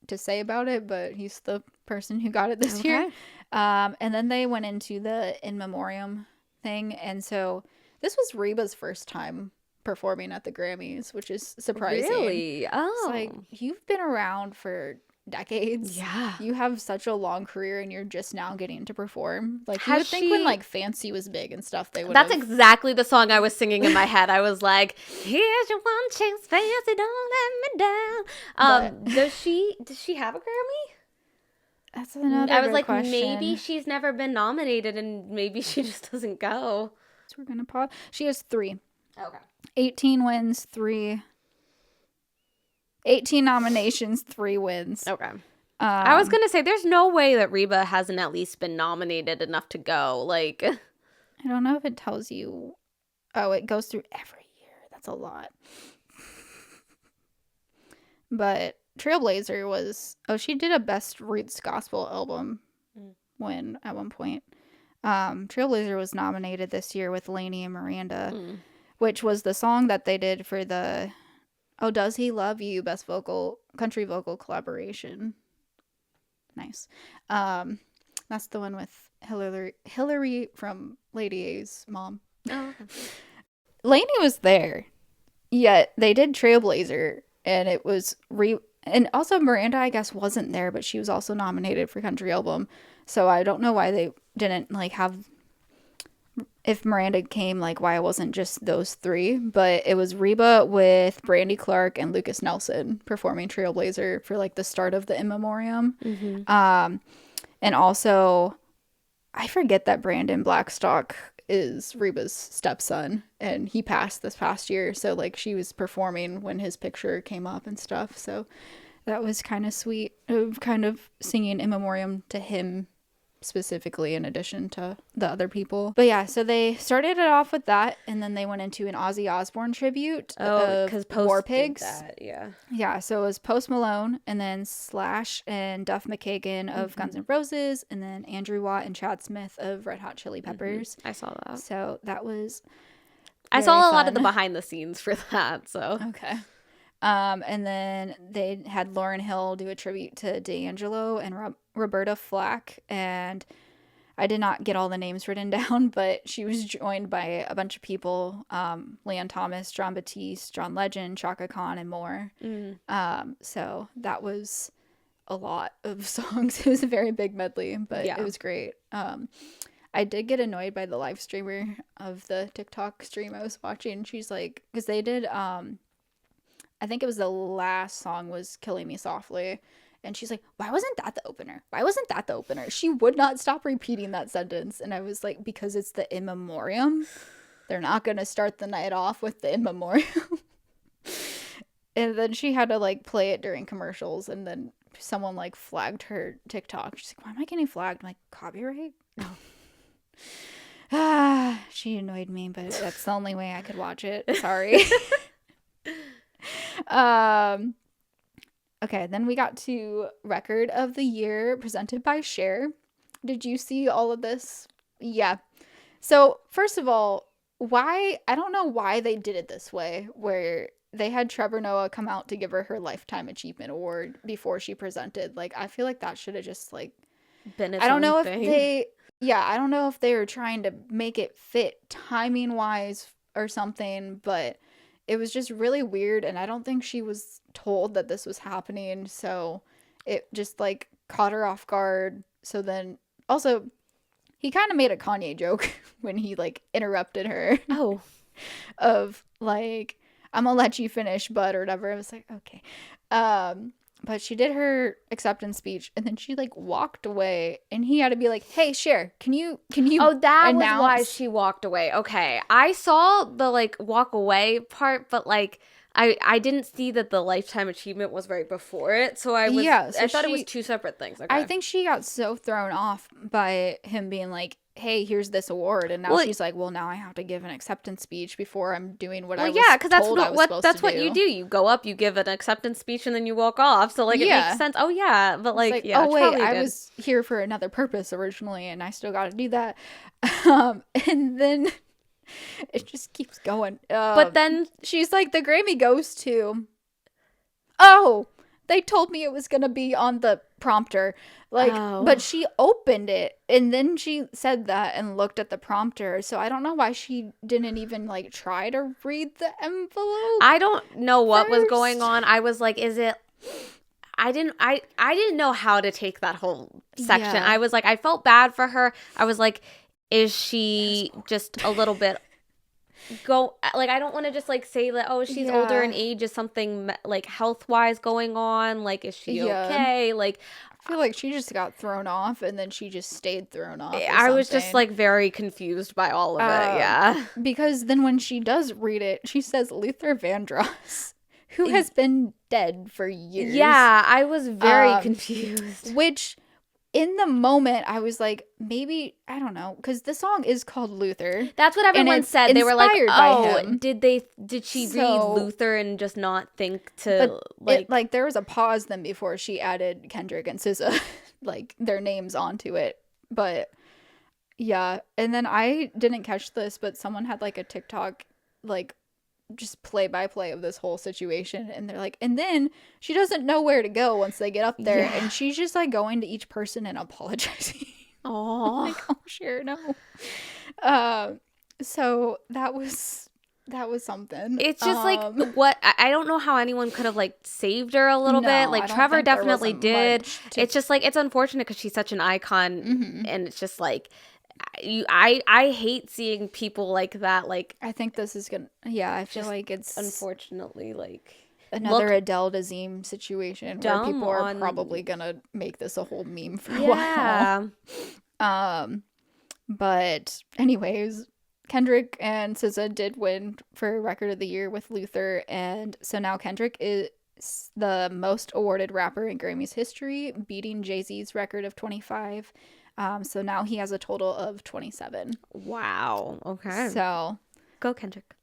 S2: to say about it, but he's the person who got it this year. And then they went into the In Memoriam thing. And so this was Reba's first time performing at the Grammys, which is surprising.
S1: Really? Oh.
S2: It's like, you've been around for decades.
S1: Yeah.
S2: You have such a long career and you're just now getting to perform. Like, you would think when like Fancy was big and stuff, they would.
S1: That's exactly the song I was singing in my head. I was like, here's your one chance, Fancy, don't let me down. Does she have a Grammy?
S2: That's another
S1: I was like,
S2: question.
S1: Maybe she's never been nominated and maybe she just doesn't go.
S2: So we're gonna pause. She has 3.
S1: Okay.
S2: 18 wins, 18 nominations, 3 wins.
S1: Okay. I was going to say, there's no way that Reba hasn't at least been nominated enough to go. Like,
S2: I don't know if it tells you. Oh, it goes through every year. That's a lot. But Trailblazer was, she did a Best Roots Gospel album win at one point. Trailblazer was nominated this year with Lainey and Miranda. Which was the song that they did for the Oh Does He Love You Best Country Vocal Collaboration. Nice. That's the one with Hillary from Lady A's mom.
S1: Oh.
S2: Lainey was there, yet they did Trailblazer, and it was and also Miranda, I guess, wasn't there, but she was also nominated for Country Album. So I don't know why they didn't like have. If Miranda came, like, why it wasn't just those 3, but it was Reba with Brandy Clark and Lucas Nelson performing Trailblazer for like the start of the In Memoriam. And also I forget that Brandon Blackstock is Reba's stepson and he passed this past year, so like she was performing when his picture came up and stuff, so that was kind of sweet of kind of singing In Memoriam to him specifically in addition to the other people. But yeah, so they started it off with that, and then they went into an Ozzy Osbourne tribute because War Pigs. Yeah, so it was Post Malone, and then Slash and Duff McKagan of Guns N' Roses, and then Andrew Watt and Chad Smith of Red Hot Chili Peppers.
S1: I saw that.
S2: So that was
S1: I saw a lot of the behind the scenes for that, so.
S2: Okay. And then they had Lauryn Hill do a tribute to D'Angelo and Roberta Flack, and I did not get all the names written down, but she was joined by a bunch of people, Leon Thomas, John Batiste, John Legend, Chaka Khan, and more. So that was a lot of songs. It was a very big medley, but it was great. I did get annoyed by the live streamer of the TikTok stream I was watching. She's like, because they did, I think it was the last song was Killing Me Softly. And she's like, why wasn't that the opener? Why wasn't that the opener? She would not stop repeating that sentence. And I was like, because it's the In Memoriam. They're not going to start the night off with the In Memoriam. And then she had to like play it during commercials and then someone like flagged her TikTok. She's like, why am I getting flagged? I'm like, copyright? No. She annoyed me, but that's the only way I could watch it. Sorry. Okay, then we got to Record of the Year presented by Cher. Did you see all of this? Yeah. So, first of all, I don't know why they did it this way, where they had Trevor Noah come out to give her Lifetime Achievement Award before she presented. Like, I feel like that should have just, like,
S1: been its
S2: I don't
S1: own
S2: know
S1: thing.
S2: if I don't know if they were trying to make it fit timing-wise or something, but it was just really weird, and I don't think she was told that this was happening, so it just, like, caught her off guard. So then, also, he kind of made a Kanye joke when he, like, interrupted her.
S1: Oh.
S2: Of, like, I'm gonna let you finish, bud, or whatever. I was like, okay. But she did her acceptance speech, and then she, like, walked away, and he had to be like, hey, Cher, can you
S1: Oh, that
S2: announce?
S1: was why she walked away. Okay. I saw the, like, walk away part, but, like, I didn't see that the Lifetime Achievement was right before it, so I thought it was two separate things. Okay.
S2: I think she got so thrown off by him being like, hey, here's this award, and now she's like, well, now I have to give an acceptance speech before I'm doing what I was
S1: because that's what you do. You go up, you give an acceptance speech, and then you walk off. So, like, it makes sense. Oh, yeah. But, like yeah.
S2: Oh, wait, I was here for another purpose originally, and I still got to do that. And then it just keeps going.
S1: But then
S2: she's like, the Grammy goes to, oh, they told me it was going to be on the prompter. Like, but she opened it, and then she said that and looked at the prompter. So I don't know why she didn't even, like, try to read the envelope.
S1: I don't know what was going on. I was like, is it... I didn't know how to take that whole section. Yeah. I was like, I felt bad for her. I was like, is she just a little bit... like, I don't want to just, like, say that, oh, she's older in age. Is something, like, health-wise going on? Like, is she okay? Like,
S2: I feel like she just got thrown off, and then she just stayed thrown off.
S1: I was just, like, very confused by all of it, yeah.
S2: Because then when she does read it, she says Luther Vandross, who has been dead for years.
S1: Yeah, I was very confused.
S2: Which... in the moment, I was like, maybe, I don't know, because the song is called Luther.
S1: That's what everyone said. They were like, oh, did she read Luther and just not think to,
S2: like, there was a pause then before she added Kendrick and SZA, like, their names onto it. But, yeah. And then I didn't catch this, but someone had, like, a TikTok, like, just play-by-play of this whole situation, and they're like, and then she doesn't know where to go once they get up there, and she's just, like, going to each person and apologizing.
S1: Oh,
S2: like, oh, sure, no. So that was something.
S1: It's just like, what, I don't know how anyone could have, like, saved her a little bit. Like, Trevor definitely did. It's just like, it's unfortunate because she's such an icon, and it's just like, I hate seeing people like that. Like,
S2: I think this is gonna. Yeah, I feel like it's
S1: unfortunately like
S2: another Adele Dazeem situation where people are probably gonna make this a whole meme for a while. But anyways, Kendrick and SZA did win for Record of the Year with Luther, and so now Kendrick is the most awarded rapper in Grammy's history, beating Jay-Z's record of 25. So now he has a total of 27.
S1: Wow. Okay.
S2: So
S1: go Kendrick.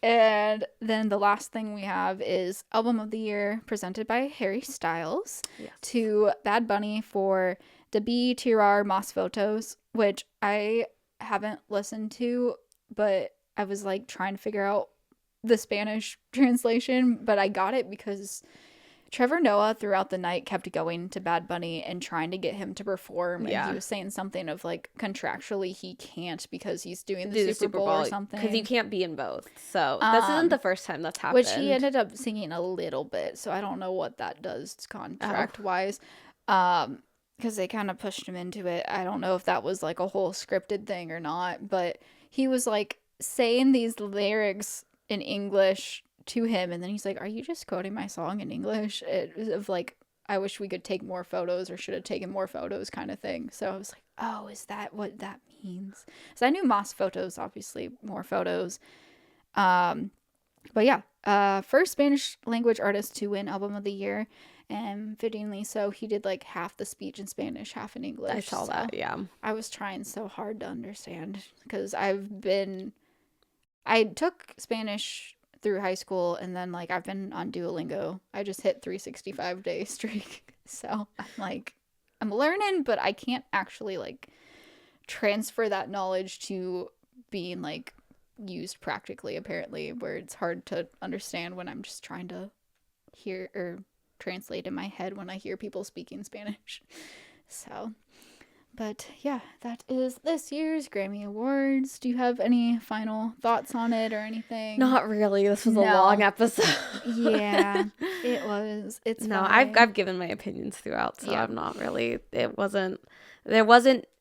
S2: And then the last thing we have is Album of the Year presented by Harry Styles to Bad Bunny for Debi Tirar Mas Photos, which I haven't listened to, but I was like trying to figure out the Spanish translation, but I got it because Trevor Noah throughout the night kept going to Bad Bunny and trying to get him to perform. And he was saying something of like contractually he can't because he's doing the Super Bowl or something.
S1: Because you can't be in both. So this isn't the first time that's happened.
S2: Which he ended up singing a little bit. So I don't know what that does contract wise. Because they kind of pushed him into it. I don't know if that was like a whole scripted thing or not. But he was like saying these lyrics in English to him, and then he's like, are you just quoting my song in English? Of like, I wish we could take more photos, or should have taken more photos kind of thing. So I was like, oh, is that what that means? So I knew Mas Photos, obviously more photos. But yeah, first Spanish language artist to win Album of the Year. and fittingly so, he did like half the speech in Spanish, half in English.
S1: I saw that, yeah.
S2: I was trying so hard to understand because I took Spanish through high school, and then like I've been on Duolingo. I just hit 365-day streak. So I'm learning, but I can't actually like transfer that knowledge to being like used practically, apparently, where it's hard to understand when I'm just trying to hear or translate in my head when I hear people speaking Spanish. So, but yeah, that is this year's Grammy Awards. Do you have any final thoughts on it or anything?
S1: Not really. This was a long episode.
S2: Yeah, it was. It's
S1: no,
S2: fine.
S1: I've given my opinions throughout, so I'm not really. There wasn't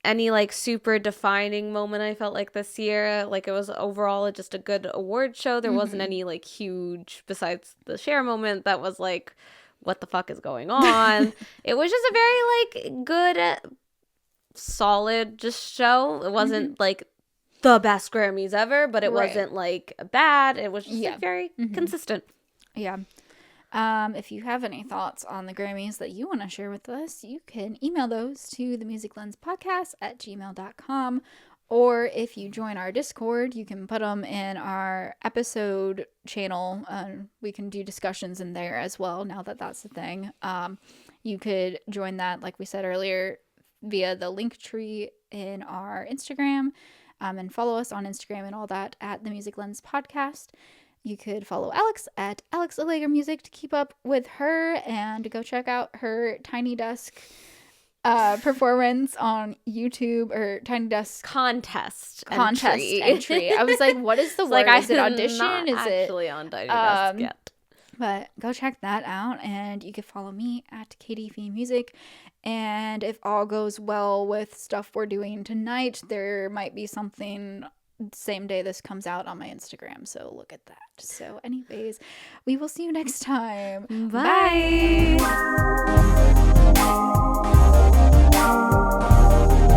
S1: any like super defining moment I felt like this year. Like it was overall just a good award show. There wasn't any like huge, besides the Cher moment, that was like, what the fuck is going on? It was just a very like good, solid just show. It wasn't like the best Grammys ever, but it wasn't like bad. It was just like, very consistent.
S2: Yeah. If you have any thoughts on the Grammys that you want to share with us, you can email those to themusiclenspodcast@gmail.com. Or if you join our Discord, you can put them in our episode channel. We can do discussions in there as well, now that that's the thing. You could join that, like we said earlier, via the link tree in our Instagram, and follow us on Instagram and all that at The Music Lens Podcast. You could follow Alex at Alex Allegra Music to keep up with her, and go check out her Tiny Desk performance on YouTube, or Tiny Desk
S1: contest
S2: entry. I was like, what is the word? Is it audition? Is it
S1: actually on Tiny Desk yet?
S2: But go check that out, and you can follow me at Katie Fee Music. And if all goes well with stuff we're doing tonight, there might be something same day this comes out on my Instagram, so look at that. So anyways, we will see you next time.
S1: Bye.
S2: Bye.